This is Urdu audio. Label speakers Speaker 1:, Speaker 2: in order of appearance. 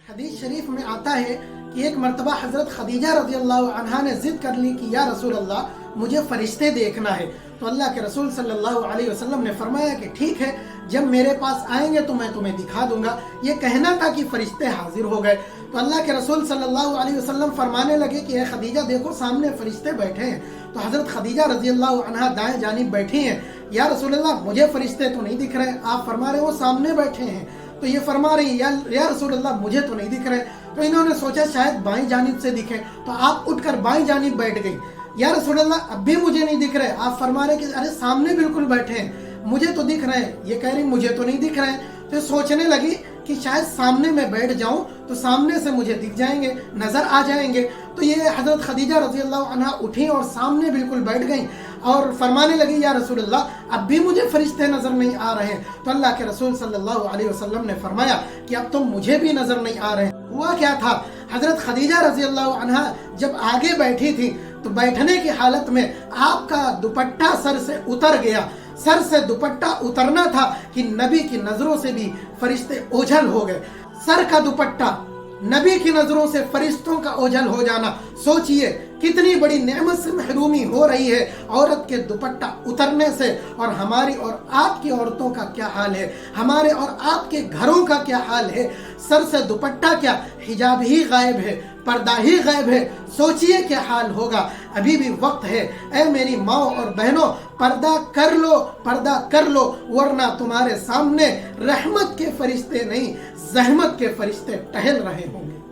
Speaker 1: حدیث شریف میں آتا ہے کہ ایک مرتبہ حضرت خدیجہ رضی اللہ عنہا نے ضد کر لی کہ یا رسول اللہ مجھے فرشتے دیکھنا ہے، تو اللہ کے رسول صلی اللہ علیہ وسلم نے فرمایا کہ ٹھیک ہے، جب میرے پاس آئیں گے تو میں تمہیں دکھا دوں گا۔ یہ کہنا تھا کہ فرشتے حاضر ہو گئے، تو اللہ کے رسول صلی اللہ علیہ وسلم فرمانے لگے کہ اے خدیجہ دیکھو سامنے فرشتے بیٹھے ہیں۔ تو حضرت خدیجہ رضی اللہ عنہا دائیں جانب بیٹھی ہیں۔ یا رسول اللہ مجھے فرشتے تو نہیں دکھ رہے، آپ فرما رہے وہ سامنے بیٹھے ہیں۔ تو یہ فرما رہی ہیں یا رسول اللہ مجھے تو نہیں دکھ رہے۔ تو انہوں نے سوچا شاید بائیں جانب سے دکھے، تو آپ اٹھ کر بائیں جانب بیٹھ گئی۔ یا رسول اللہ اب بھی مجھے نہیں دکھ رہے، آپ فرما رہے کہ ارے سامنے بالکل بیٹھے ہیں، مجھے تو دکھ رہے ہیں۔ یہ کہہ رہی مجھے تو نہیں دکھ رہے ہیں۔ تو سوچنے لگی کہ شاید سامنے میں بیٹھ جاؤں تو سامنے سے مجھے دکھ جائیں گے، نظر آ جائیں گے۔ تو یہ حضرت خدیجہ رضی اللہ عنہا اٹھیں اور سامنے بالکل بیٹھ گئیں اور فرمانے لگی یا رسول اللہ اب بھی مجھے فرشتے نظر نہیں آ رہے ہیں۔ تو اللہ کے رسول صلی اللہ علیہ وسلم نے فرمایا کہ اب تو مجھے بھی نظر نہیں آ رہے ہیں۔ ہوا کیا تھا، حضرت خدیجہ رضی اللہ عنہا جب آگے بیٹھی تھی تو بیٹھنے کی حالت میں آپ کا دوپٹہ سر سے اتر گیا۔ سر سے دوپٹہ اترنا تھا کہ نبی کی نظروں سے بھی فرشتے اوجھل ہو گئے۔ سر کا دوپٹہ نبی کی نظروں سے فرشتوں کا اوجھل ہو جانا، سوچئے کتنی بڑی نعمت سے محرومی ہو رہی ہے عورت کے دوپٹہ اترنے سے۔ اور ہماری اور آپ کی عورتوں کا کیا حال ہے، ہمارے اور آپ کے گھروں کا کیا حال ہے۔ سر سے دوپٹہ کیا، حجاب ہی غائب ہے، پردہ ہی غائب ہے، سوچئے کیا حال ہوگا۔ ابھی بھی وقت ہے، اے میری ماں اور بہنوں، پردہ کر لو، پردہ کر لو، ورنہ تمہارے سامنے رحمت کے فرشتے نہیں زحمت کے فرشتے ٹہل رہے ہوں گے۔